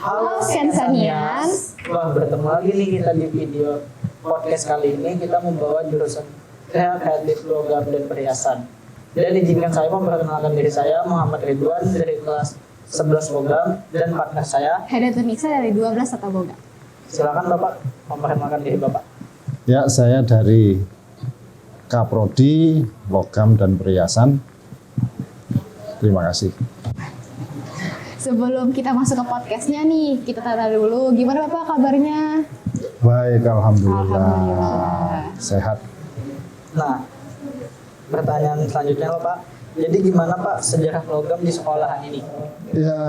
Halo Skensanians. Wah, bertemu lagi nih kita di video podcast kali ini. Kita membawa jurusan kreatif logam dan perhiasan. Dan izinkan saya memperkenalkan diri saya, Muhammad Ridwan dari kelas 11 logam, dan partner saya Heda Tunisa dari 12 Tata Boga. Silakan Bapak memperkenalkan diri Bapak. Ya, saya dari Kaprodi Logam dan Perhiasan. Terima kasih. Sebelum kita masuk ke podcastnya nih, kita tanya dulu gimana Bapak kabarnya? Baik, alhamdulillah. Alhamdulillah. Sehat. Nah, pertanyaan selanjutnya Bapak. Jadi gimana Pak sejarah logam di sekolahan ini? Ya,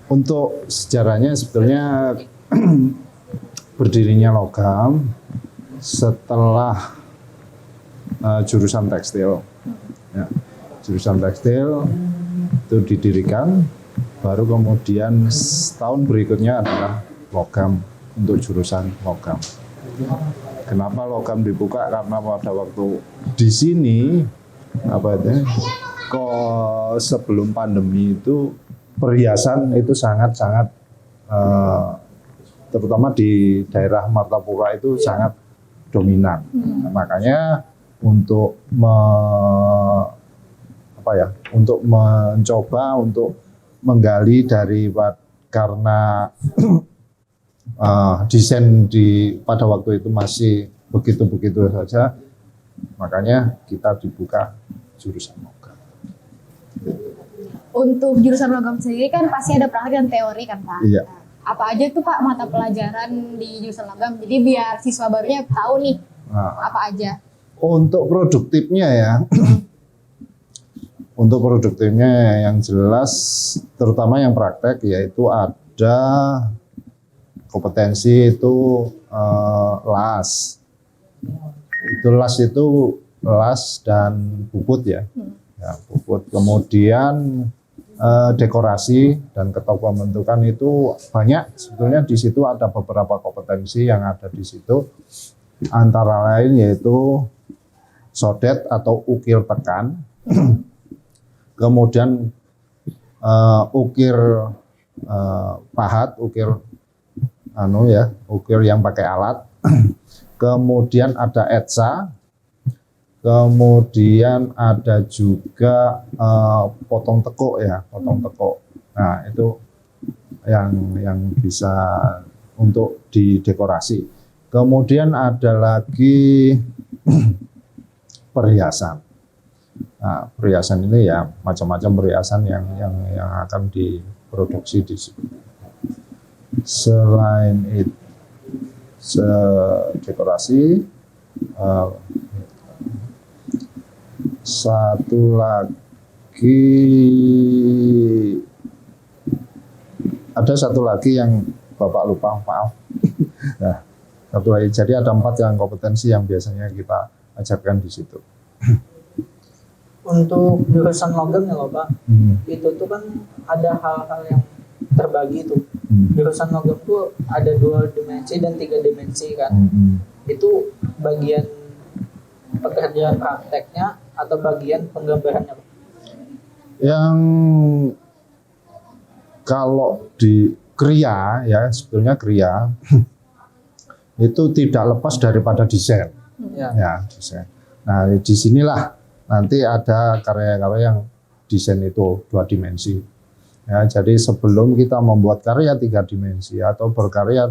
untuk sejarahnya sebetulnya berdirinya logam setelah jurusan tekstil. Ya, jurusan tekstil itu didirikan, baru kemudian tahun berikutnya adalah logam untuk jurusan logam. Kenapa logam dibuka? Karena pada waktu di sini sebelum pandemi itu perhiasan itu sangat-sangat terutama di daerah Martapura itu sangat dominan. Nah, makanya untuk mencoba untuk menggali dari karena desain pada waktu itu masih begitu-begitu saja, makanya kita dibuka jurusan logam. Untuk jurusan logam sendiri kan pasti ada praktik dan teori kan Pak? Iya. Nah, apa aja tuh Pak mata pelajaran di jurusan logam? Jadi biar siswa barunya tahu nih apa aja. Untuk produktifnya ya, untuk produktifnya yang jelas, terutama yang praktek, yaitu ada kompetensi itu las. Itu las dan puput ya. Ya, puput. Kemudian dekorasi dan ketok pembentukan itu banyak. Sebetulnya di situ ada beberapa kompetensi yang ada di situ. Antara lain yaitu sodet atau ukir tekan. Kemudian ukir pahat, ukir yang pakai alat. Kemudian ada etsa. Kemudian ada juga potong tekuk ya, potong tekuk. Nah, itu yang bisa untuk didekorasi. Kemudian ada lagi perhiasan. Nah, perhiasan ini ya macam-macam perhiasan yang akan diproduksi di sini. Selain itu dekorasi, satu lagi yang Bapak lupa, maaf. Nah, satu lagi. Jadi ada 4 yang kompetensi yang biasanya kita ajarkan di situ. Untuk jurusan logam ya Bapak, itu tuh kan ada hal-hal yang terbagi tuh. Jurusan logam tuh ada 2 dimensi dan 3 dimensi kan. Itu bagian pekerjaan prakteknya atau bagian penggambarannya Pak? Yang kalau di kriya ya, sebetulnya kriya itu tidak lepas daripada desain. Ya, desain. Nah, disinilah nanti ada karya-karya yang desain itu 2 dimensi. Ya, jadi sebelum kita membuat karya 3 dimensi atau berkarya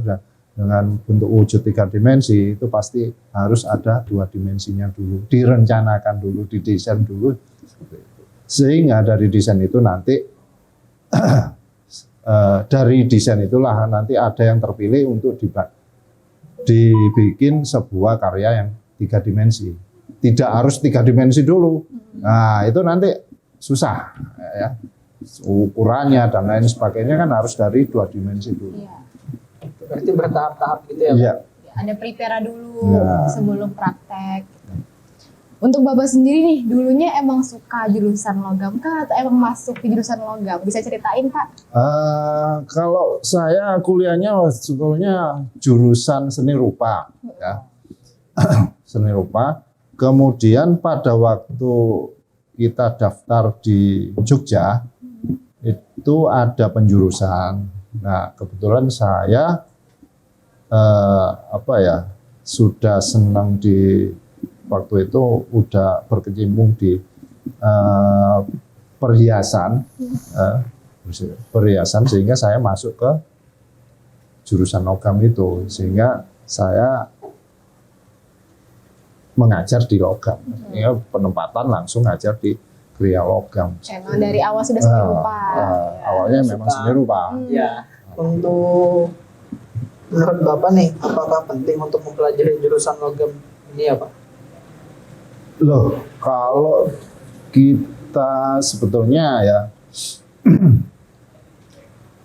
dengan bentuk wujud 3 dimensi, itu pasti harus ada 2 dimensinya dulu, direncanakan dulu, didesain dulu. Sehingga dari desain itu nanti dari desain itulah nanti ada yang terpilih untuk dibikin sebuah karya yang 3 dimensi. Tidak harus 3 dimensi dulu. Nah, itu nanti susah ya. Ukurannya dan lain sebagainya kan harus dari 2 dimensi dulu. Iya. Berarti bertahap-tahap gitu ya Pak? Iya. Ada prepare dulu sebelum praktek. Untuk Bapak sendiri nih, dulunya emang suka jurusan logam kah atau emang masuk ke jurusan logam? Bisa ceritain Pak? Kalau saya kuliahnya sebetulnya jurusan seni rupa, ya. Seni rupa. Kemudian pada waktu kita daftar di Jogja, itu ada penjurusan Nah, kebetulan saya sudah senang di waktu itu udah berkecimpung di perhiasan, sehingga saya masuk ke jurusan logam itu, sehingga saya mengajar di logam. Ya, penempatan langsung ngajar di Kriya Logam. Emang dari awal sudah seni rupa. Awalnya memang seni rupa. Ya, untuk menurut Bapak nih, apakah penting untuk mempelajari jurusan logam ini ya Pak? Loh, kalau kita sebetulnya ya,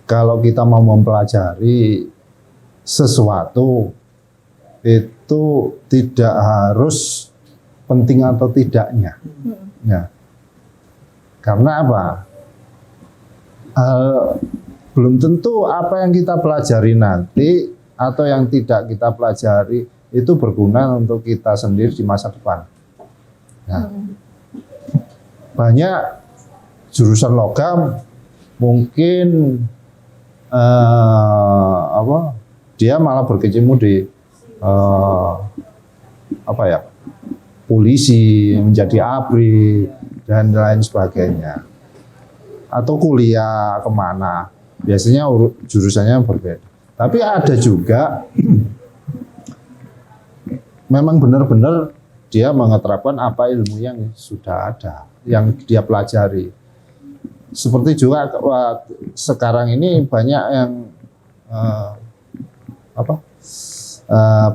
kalau kita mau mempelajari sesuatu itu tidak harus penting atau tidaknya. Ya. Karena apa? Belum tentu apa yang kita pelajari nanti atau yang tidak kita pelajari itu berguna untuk kita sendiri di masa depan. Nah, banyak jurusan logam mungkin dia malah berkecimpung di polisi, menjadi ABRI dan lain sebagainya, atau kuliah kemana, biasanya jurusannya berbeda. Tapi ada juga memang benar-benar dia mengeterapkan apa ilmu yang sudah ada, yang dia pelajari. Seperti juga sekarang ini banyak yang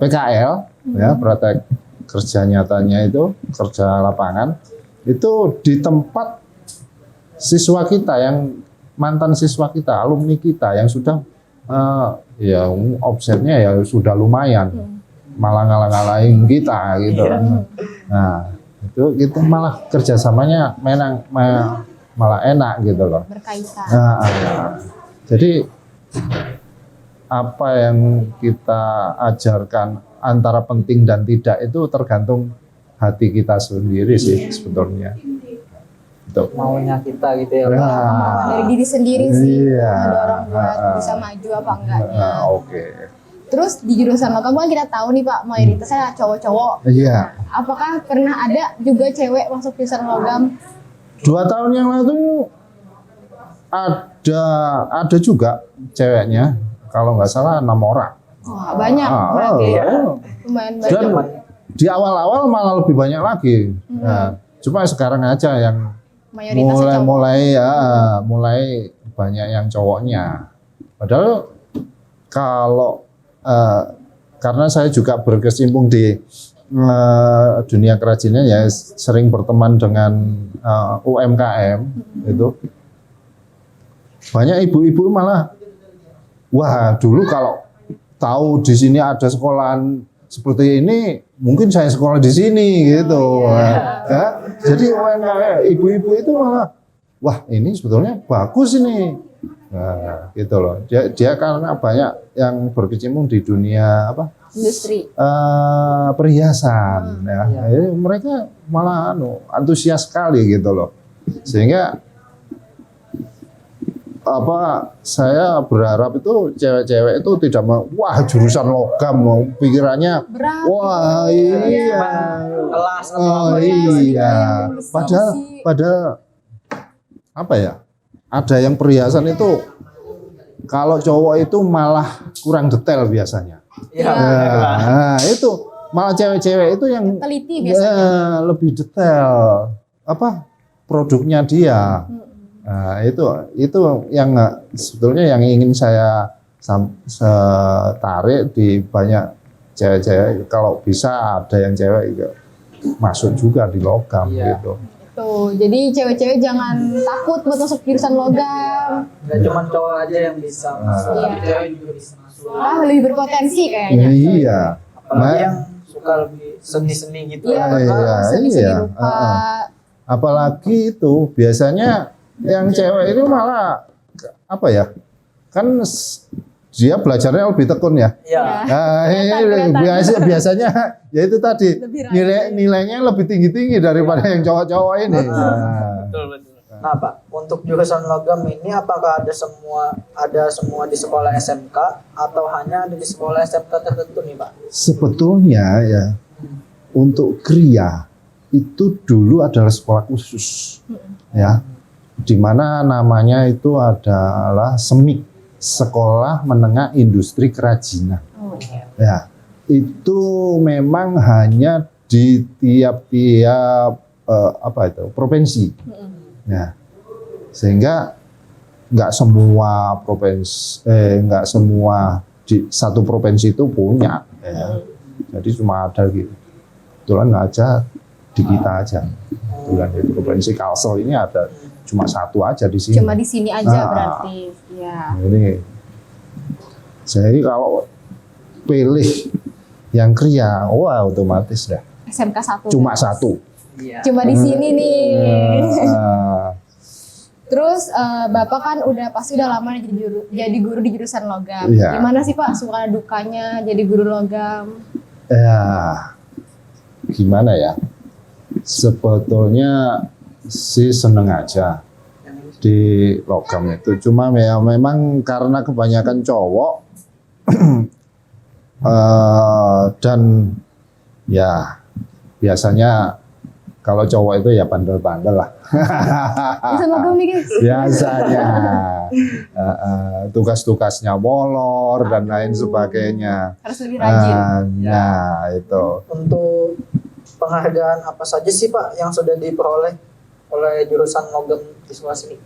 PKL, ya, praktek kerja nyatanya itu, kerja lapangan, itu di tempat siswa kita yang mantan siswa kita, alumni kita yang sudah ya offsetnya ya sudah lumayan, malah ngalah-ngalahin kita gitu. Nah, itu kita malah kerjasamanya malah enak gitu loh. Berkaitan. Jadi apa yang kita ajarkan antara penting dan tidak itu tergantung hati kita sendiri sih sebetulnya. Maunya kita gitu ya. Dari diri sendiri sih, Iya. mendorong buat bisa maju apa enggaknya. Oke. Terus di jurusan logam kan kita tahu nih Pak, mayoritasnya cowok-cowok. Iya. Apakah pernah ada juga cewek masuk jurusan logam? 2 tahun yang lalu ada juga ceweknya, kalau nggak salah 6 orang. Wah, banyak berarti ya. Lumayan banyak. Dan di awal-awal malah lebih banyak lagi. Nah, cuma sekarang aja yang Mayoritasnya cowok. mulai banyak yang cowoknya. Padahal kalau karena saya juga berkecimpung di dunia kerajinan, ya sering berteman dengan UMKM itu, banyak ibu-ibu malah, wah dulu kalau tahu di sini ada sekolahan seperti ini, mungkin saya sekolah di sini gitu. Ya. Jadi ibu-ibu itu malah, wah ini sebetulnya bagus ini. Nah, gitu loh. Dia karena banyak yang berkecimpung di dunia Industri. Perhiasan, ya. Jadi mereka malah antusias sekali gitu loh. Sehingga saya berharap itu cewek-cewek itu tidak wah jurusan logam, pikirannya berat, wah gitu. iya, Kelas iya. Padahal apa ya? Ada yang perhiasan itu kalau cowok itu malah kurang detail biasanya. Iya. Nah, itu malah cewek-cewek itu yang teliti biasanya. lebih detail produknya dia. Nah, itu yang sebetulnya yang ingin saya tarik di banyak cewek-cewek. Kalau bisa ada yang cewek juga masuk juga di logam gitu. Tuh, jadi cewek-cewek jangan takut buat masuk jurusan logam. Nggak cuma cowok aja yang bisa masuk, tapi cewek juga bisa masuk. Lebih berpotensi kayaknya. Iya. Apalagi yang suka lebih seni-seni gitu. Iya, seni-seni rupa. Apalagi itu biasanya yang cewek itu malah kan dia belajarnya lebih tekun ya. Iya. Nah, biasanya ya itu tadi nilainya lebih tinggi-tinggi daripada yang cowok-cowok ini. Betul. Nah Pak, untuk jurusan logam ini apakah ada semua di sekolah SMK atau hanya ada di sekolah SMK tertentu nih Pak? Sebetulnya ya untuk Kria itu dulu adalah sekolah khusus, ya, di mana namanya itu adalah SEMIK, Sekolah Menengah Industri Kerajinan. Ya, itu memang hanya di tiap-tiap provinsi. Ya, sehingga nggak semua nggak semua di satu provinsi itu punya. Ya. Jadi cuma ada gitu. Kebetulan aja di kita aja. Kebetulan di provinsi Kalsel ini ada cuma satu aja di sini. Cuma di sini aja berarti. Ya. Ini, jadi kalau pilih yang Kria, wah otomatis dah. SMK 1. Cuma satu. Iya. Cuma di sini nih. Nah, Terus Bapak kan pasti udah lama jadi guru di jurusan logam. Iya. Gimana sih Pak suka dukanya jadi guru logam? ya gimana ya? Sebetulnya sih seneng aja di logam itu. Cuma ya memang karena kebanyakan cowok dan ya biasanya kalau cowok itu ya bandel-bandel lah. Jurusan logam nih guys. Biasanya tugas-tugasnya molor dan lain sebagainya. Harus lebih rajin. Nah itu. Untuk penghargaan apa saja sih Pak yang sudah diperoleh oleh jurusan logam di sekolah sini?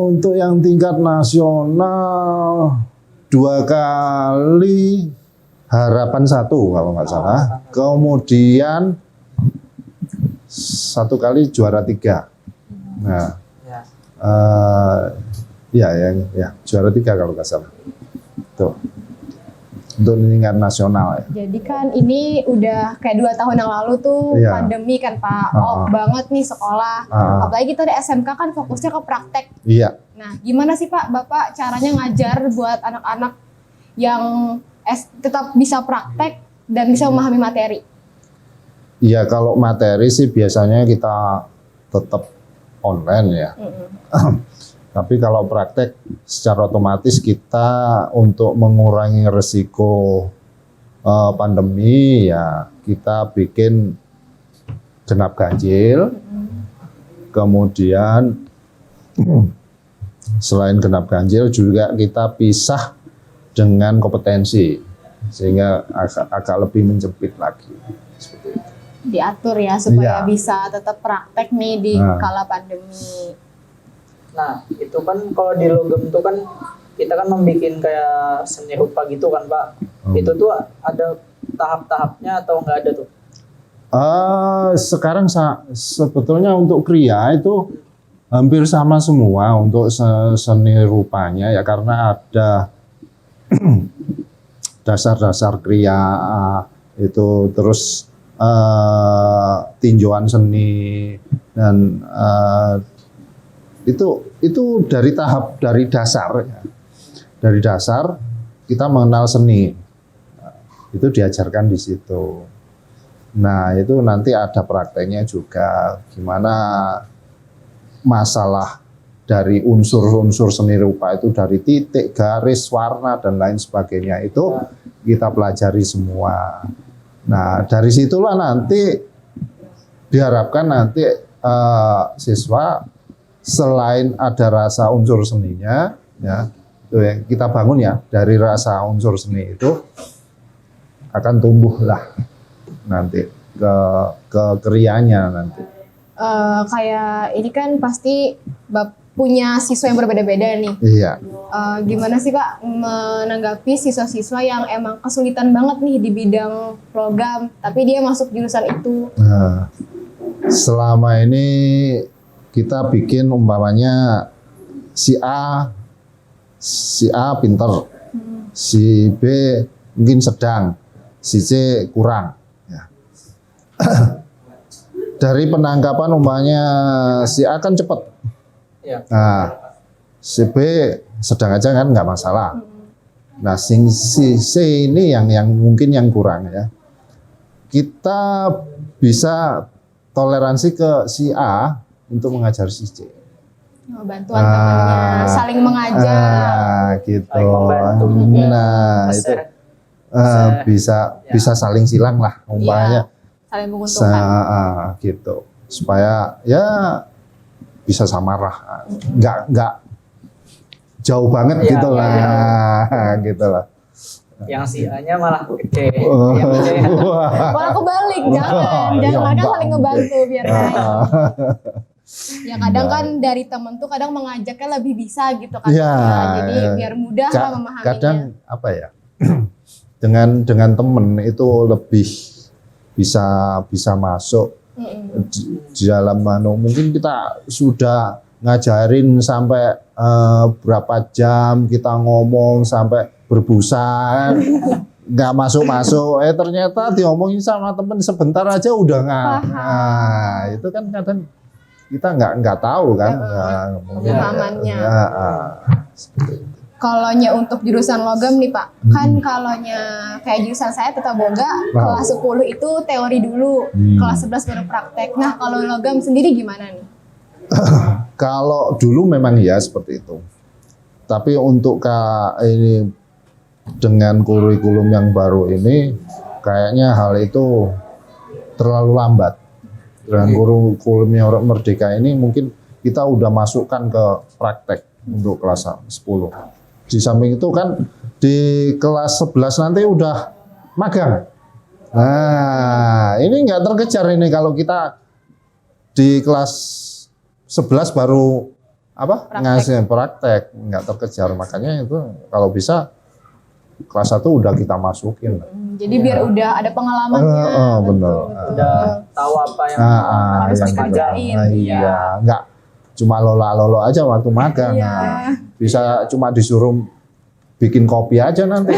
Untuk yang tingkat nasional 2 kali, harapan 1 kalau nggak salah. Kemudian 1 kali juara 3. Nah, ya juara 3 kalau nggak salah. Tuh. Untuk tingkat nasional ya. Jadi kan ini udah kayak 2 tahun yang lalu tuh Iya. pandemi kan Pak. Off banget nih sekolah. Apalagi kita di SMK kan fokusnya ke praktek. Iya. Nah, gimana sih Pak Bapak caranya ngajar buat anak-anak yang tetap bisa praktek dan bisa memahami materi? Iya, kalau materi sih biasanya kita tetap online ya. Tapi kalau praktek secara otomatis kita untuk mengurangi resiko pandemi ya kita bikin genap ganjil. Kemudian selain genap ganjil juga kita pisah dengan kompetensi sehingga agak lebih menjepit lagi. Seperti itu. Diatur ya supaya Iya. bisa tetap praktek nih di kala pandemi. Nah, itu kan kalau di logam itu kan kita kan membuat kayak seni rupa gitu kan Pak. Itu tuh ada tahap-tahapnya atau enggak ada tuh? Sekarang sebetulnya untuk Kria itu hampir sama semua untuk seni rupanya ya karena ada dasar-dasar Kria itu terus tinjauan seni dan itu dari dasar ya. Dari dasar kita mengenal seni. Itu diajarkan di situ. Nah, itu nanti ada prakteknya juga gimana masalah dari unsur-unsur seni rupa itu dari titik, garis, warna dan lain sebagainya itu kita pelajari semua. Nah, dari situlah nanti diharapkan nanti siswa selain ada rasa unsur seninya, ya itu yang kita bangun ya dari rasa unsur seni itu akan tumbuhlah nanti ke krianya nanti. Kayak ini kan pasti punya siswa yang berbeda-beda nih. Iya. Gimana sih Pak menanggapi siswa-siswa yang emang kesulitan banget nih di bidang logam, tapi dia masuk jurusan itu? Nah, selama ini kita bikin umpamanya si A pinter, si B mungkin sedang, si C kurang. Ya. Dari penangkapan umpamanya si A kan cepat. Ya. Nah, si B sedang aja kan nggak masalah. Nah, si C ini yang mungkin yang kurang ya. Kita bisa toleransi ke si A untuk mengajar si C. Bantuan temannya, saling mengajak. Gitu. Saling membantu juga. Nah, itu bisa saling silang lah umpamanya. Saling menguntungkan. Gitu. Supaya ya bisa samarah. Nggak jauh banget gitu lah. Gitu lah. Yang si A-nya malah gede. Malah kebalik, jangan kan saling ngebantu biar naik. Ya kadang kan dari temen tuh kadang mengajaknya lebih bisa gitu kan. Ya, jadi biar mudah lah memahaminya. Kadang apa ya? dengan temen itu lebih bisa masuk di dalam mungkin kita sudah ngajarin sampai berapa jam kita ngomong sampai berbusa nggak masuk ternyata diomongin sama temen sebentar aja udah nggak. Nah, itu kan kadang kita nggak tahu kan pemahamannya. Kalonya untuk jurusan logam nih Pak, kan kalonya kayak jurusan saya Tata Boga, kelas 10 itu teori dulu, kelas 11 baru praktek. Nah kalau logam sendiri gimana nih? Kalau dulu memang ya seperti itu. Tapi untuk ini dengan kurikulum yang baru ini, kayaknya hal itu terlalu lambat. Dengan kurikulumnya orang Merdeka ini mungkin kita udah masukkan ke praktek untuk kelas 10. Di samping itu kan di kelas 11 nanti udah magang. Nah, ini nggak terkejar ini kalau kita di kelas 11 baru ngasih praktek, nggak terkejar. Makanya itu kalau bisa kelas 1 udah kita masukin. Jadi biar udah ada pengalamannya. Benar. Udah tahu apa yang harus yang dikerjain. Iya, nggak cuma lolo aja waktu magang. Nah, bisa cuma disuruh bikin kopi aja nanti.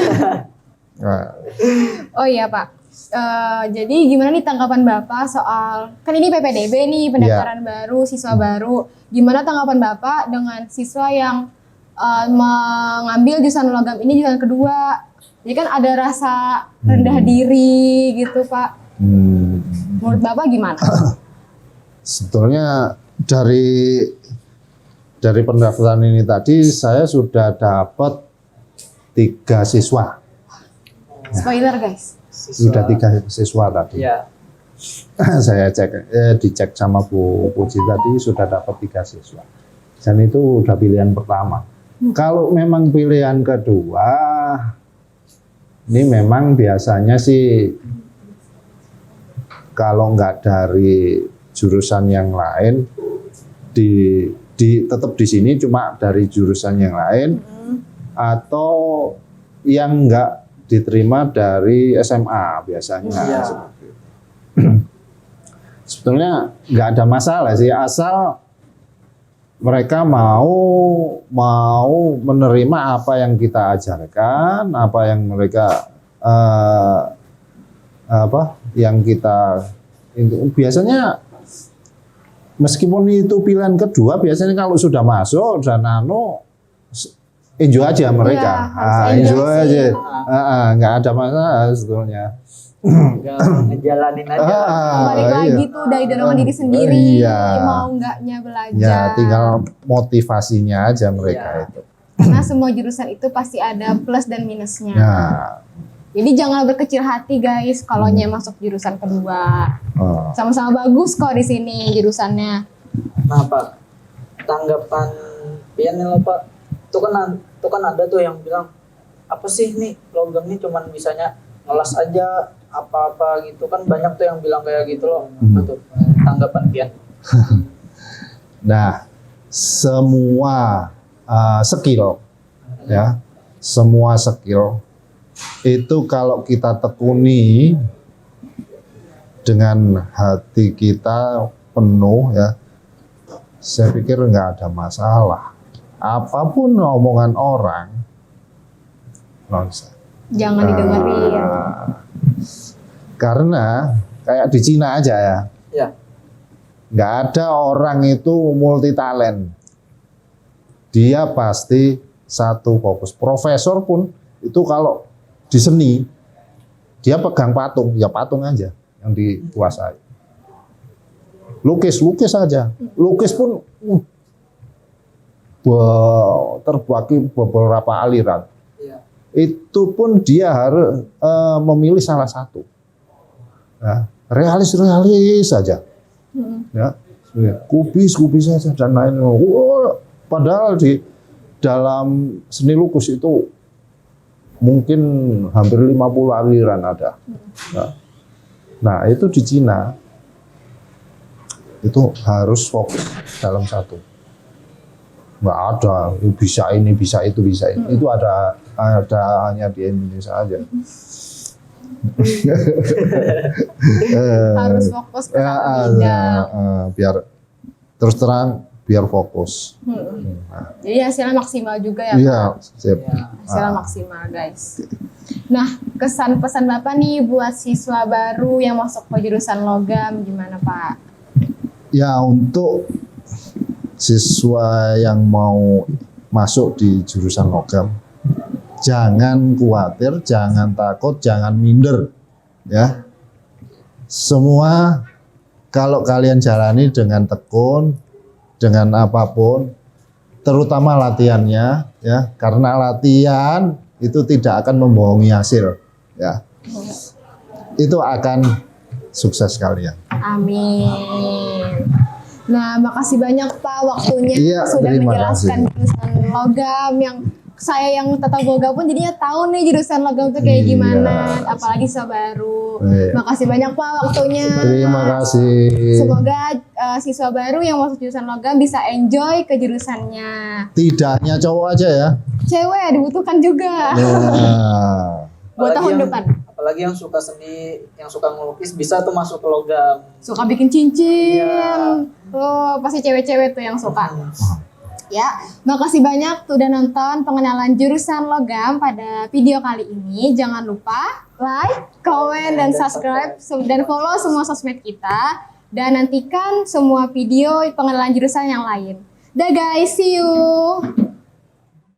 Nah. Oh iya Pak. Jadi gimana nih tanggapan Bapak soal kan ini PPDB nih pendaftaran baru, siswa baru. Gimana tanggapan Bapak dengan siswa yang mengambil jurusan logam ini jurusan kedua? Jadi kan ada rasa rendah diri gitu Pak. Menurut Bapak gimana? Sebetulnya dari pendaftaran ini tadi saya sudah dapat 3 siswa. Spoiler guys. Sudah 3 siswa tadi. Ya. Saya dicek sama Bu Puji tadi sudah dapat 3 siswa. Dan itu udah pilihan pertama. Kalau memang pilihan kedua, ini memang biasanya sih kalau nggak dari jurusan yang lain, tetap di sini cuma dari jurusan yang lain, atau yang nggak diterima dari SMA biasanya. Seperti itu. Sebetulnya nggak ada masalah sih, asal mereka mau menerima apa yang kita ajarkan, apa yang mereka yang kita itu biasanya. Meskipun itu pilihan kedua, biasanya kalau sudah masuk dan enjoy aja mereka, enjoy aja, nggak ada masalah sebetulnya. Ngejalanin aja. Balik lagi tuh dari dorongan diri sendiri, mau nggaknya belajar. Ya, tinggal motivasinya aja mereka itu. Karena semua jurusan itu pasti ada plus dan minusnya. Jadi jangan berkecil hati guys, kalau masuk jurusan kedua. Sama-sama bagus kok di sini jurusannya. Nah Pak, tanggapan Pian nih loh Pak, itu kan ada tuh yang bilang apa sih nih logam nih cuman bisanya ngelas aja apa-apa gitu kan, banyak tuh yang bilang kayak gitu loh. Betul. Tanggapan Pian. Nah, semua skill ya, semua skill itu kalau kita tekuni dengan hati kita penuh ya, saya pikir nggak ada masalah. Apapun omongan orang, nonsen. Jangan didengerin. Karena kayak di Cina aja ya, nggak ada orang itu multi talent. Dia pasti satu fokus. Profesor pun itu kalau di seni, dia pegang patung, ya patung aja yang dikuasai. Lukis aja. Lukis pun terbagi beberapa aliran. Iya. Itu pun dia harus memilih salah satu. Ya, realis saja. Ya, kubis saja dan lain. Padahal di dalam seni lukis itu mungkin hampir 50 aliran ada. Nah, itu di Cina itu harus fokus dalam satu. Nggak ada bisa ini, bisa itu, bisa ini. Itu ada hanya di Indonesia aja. Harus fokus ke satu bidang. Biar terus terang biar fokus. Jadi hasilnya maksimal juga ya, Iya, Pak? Hasilnya maksimal, guys. Nah, kesan pesan Bapak nih buat siswa baru yang masuk ke jurusan logam gimana, Pak? Ya, untuk siswa yang mau masuk di jurusan logam, jangan khawatir, jangan takut, jangan minder, ya. Semua kalau kalian jalani dengan tekun, dengan apapun, terutama latihannya, ya, karena latihan itu tidak akan membohongi hasil, ya. Itu akan sukses kalian. Amin. Nah, makasih banyak Pak waktunya sudah menjelaskan jurusan logam yang saya yang tata boga pun jadinya tahu nih jurusan logam itu kayak gimana, apalagi siswa baru. Makasih banyak Pak waktunya. Terima kasih. Semoga siswa baru yang masuk jurusan logam bisa enjoy ke jurusannya. Tidak hanya cowok aja ya. Cewek dibutuhkan juga. Buat tahun depan. Apalagi yang suka seni, yang suka ngelukis bisa tuh masuk ke logam. Suka bikin cincin. Oh, pasti cewek-cewek tuh yang suka. Ya, makasih banyak udah nonton pengenalan jurusan logam pada video kali ini. Jangan lupa like, comment, dan subscribe dan follow semua sosmed kita. Dan nantikan semua video pengenalan jurusan yang lain. Dah guys, see you.